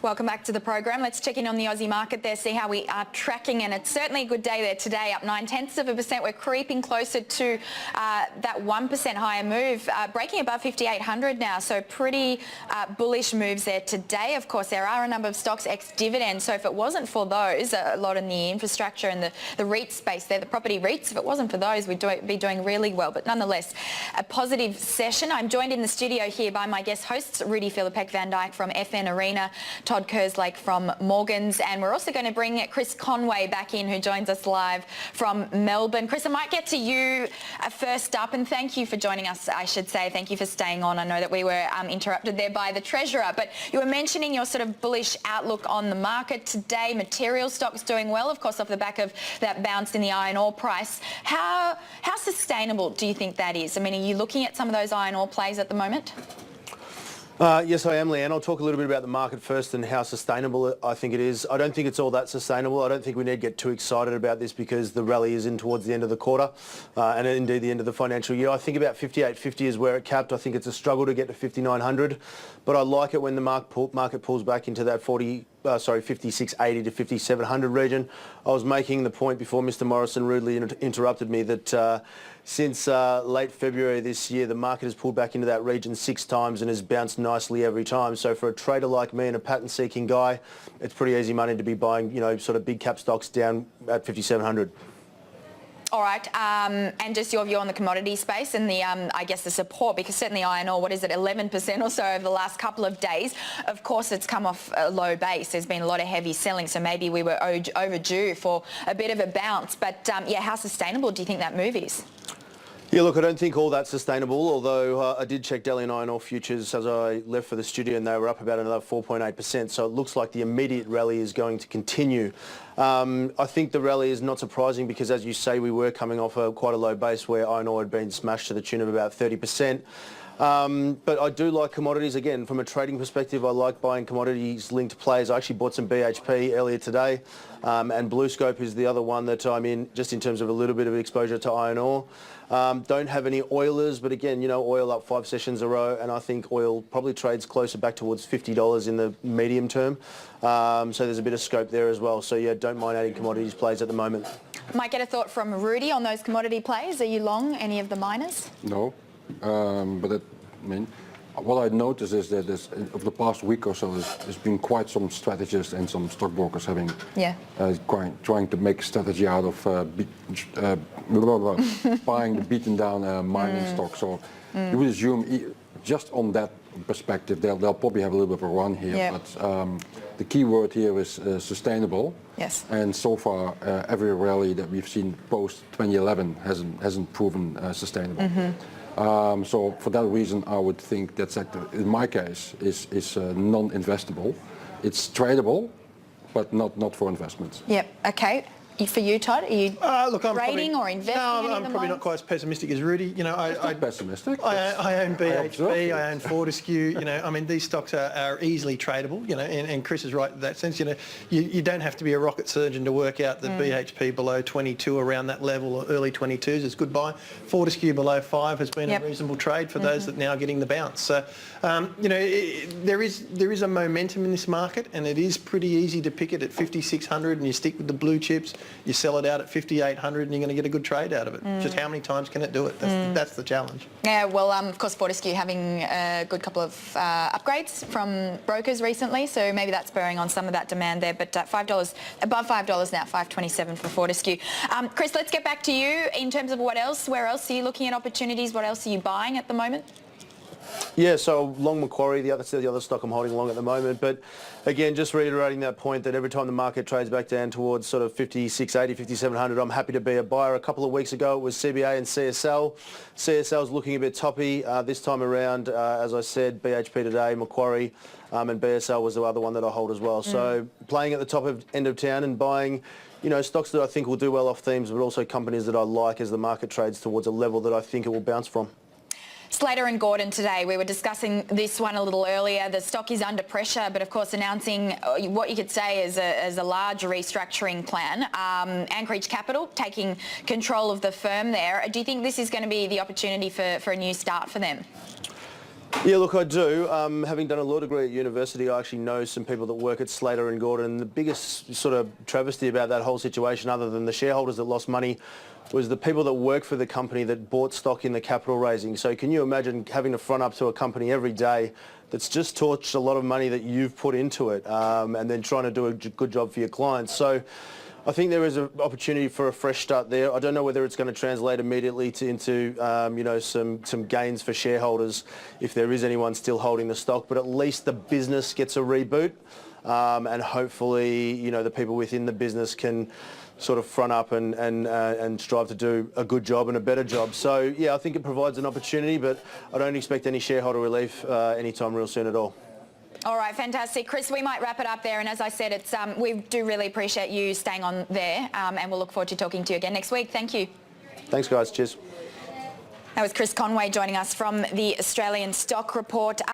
Welcome back to the program. Let's check in on the Aussie market there, see how we are tracking, and it's certainly a good day there today, up 0.9%. We're creeping closer to that 1% higher move, breaking above 5,800 now, so pretty bullish moves there today. Of course, there are a number of stocks ex-dividend, so if it wasn't for those, a lot in the infrastructure and the REIT space there, the property REITs, if it wasn't for those, we'd be doing really well. But nonetheless, a positive session. I'm joined in the studio here by my guest hosts, Rudy Philippek-Van Dyke from FN Arena, Todd Kerslake from Morgans, and we're also going to bring Chris Conway back in, who joins us live from Melbourne. Chris, I might get to you first up, and thank you for joining us, I should say. Thank you for staying on. I know that we were interrupted there by the Treasurer, but you were mentioning your sort of bullish outlook on the market today. Material stocks doing well, of course, off the back of that bounce in the iron ore price. How sustainable do you think that is? I mean, are you looking at some of those iron ore plays at the moment? Yes, I am, Leanne. I'll talk a little bit about the market first and how sustainable I think it is. I don't think it's all that sustainable. I don't think we need to get too excited about this because the rally is in towards the end of the quarter and indeed the end of the financial year. I think about 58.50 is where it capped. I think it's a struggle to get to 5,900, but I like it when the market pulls back into that 56.80 to 5,700 region. I was making the point before Mr. Morrison rudely interrupted me that since late February this year, the market has pulled back into that region 6 times and has bounced nicely every time. So for a trader like me and a pattern-seeking guy, it's pretty easy money to be buying, sort of big cap stocks down at 5,700. All right, and just your view on the commodity space and the, I guess, the support, because certainly iron ore, 11% or so over the last couple of days. Of course, it's come off a low base. There's been a lot of heavy selling, so maybe we were overdue for a bit of a bounce. But, yeah, how sustainable do you think that move is? Yeah, look, I don't think all that's sustainable, although I did check Dalian Iron Ore futures as I left for the studio and they were up about another 4.8%, so it looks like the immediate rally is going to continue. I think the rally is not surprising because, as you say, we were coming off quite a low base where iron ore had been smashed to the tune of about 30%. But I do like commodities. Again, from a trading perspective, I like buying commodities-linked plays. I actually bought some BHP earlier today, and BlueScope is the other one that I'm in, just in terms of a little bit of exposure to iron ore. Don't have any oilers, but again, oil up 5 sessions a row, and I think oil probably trades closer back towards $50 in the medium term. So there's a bit of scope there as well. So yeah, don't mind adding commodities plays at the moment. Might get a thought from Rudy on those commodity plays. Are you long any of the miners? No, but what I noticed is that over the past week or so, there's been quite some strategists and some stockbrokers having trying to make a strategy out of buying the beaten down mining stock. So you would assume just on that perspective, they'll probably have a little bit of a run here. Yep. But the key word here is sustainable. Yes. And so far, every rally that we've seen post 2011 hasn't proven sustainable. Mm-hmm. So for that reason, I would think that sector, in my case, is non-investable. It's tradable, but not for investments. Yep. Okay. For you, Todd, are you look, I'm trading or investing? No, I'm probably not quite as pessimistic as Rudy. I'm pessimistic. I own BHP, I own Fortescue. I mean, these stocks are easily tradable. And Chris is right in that sense. You don't have to be a rocket surgeon to work out that BHP below 22, around that level, or early 22s is good buy. Fortescue below 5 has been a reasonable trade for those that now are getting the bounce. So, there is a momentum in this market, and it is pretty easy to pick it at 5,600, and you stick with the blue chips. You sell it out at 5,800 and you're going to get a good trade out of it. Just how many times can it do it? That's the challenge. Yeah, well, of course, Fortescue having a good couple of upgrades from brokers recently, so maybe that's spurring on some of that demand there. But $5, above $5 now, $5.27 for Fortescue. Chris, let's get back to you in terms of where else are you looking at opportunities? What else are you buying at the moment? Yeah, so long Macquarie, the other stock I'm holding long at the moment. But again, just reiterating that point that every time the market trades back down towards sort of 56.80, 5,700, I'm happy to be a buyer. A couple of weeks ago, it was CBA and CSL. CSL's looking a bit toppy this time around. As I said, BHP today, Macquarie, and BSL was the other one that I hold as well. So playing at the top end of town and buying stocks that I think will do well off themes, but also companies that I like as the market trades towards a level that I think it will bounce from. Slater and Gordon today, we were discussing this one a little earlier. The stock is under pressure, but of course announcing what you could say is a large restructuring plan. Anchorage Capital taking control of the firm there. Do you think this is going to be the opportunity for a new start for them? Yeah, look, I do. Having done a law degree at university, I actually know some people that work at Slater and Gordon. And the biggest sort of travesty about that whole situation, other than the shareholders that lost money, was the people that work for the company that bought stock in the capital raising. So can you imagine having to front up to a company every day that's just torched a lot of money that you've put into it, and then trying to do a good job for your clients? So I think there is an opportunity for a fresh start there. I don't know whether it's going to translate immediately into you know, some gains for shareholders if there is anyone still holding the stock, but at least the business gets a reboot, and hopefully, you know, the people within the business can sort of front up and strive to do a good job and a better job. So yeah, I think it provides an opportunity, but I don't expect any shareholder relief anytime real soon at all. All right, fantastic. Chris, we might wrap it up there. And as I said, it's we do really appreciate you staying on there, and we'll look forward to talking to you again next week. Thank you. Thanks, guys. Cheers. That was Chris Conway joining us from the Australian Stock Report.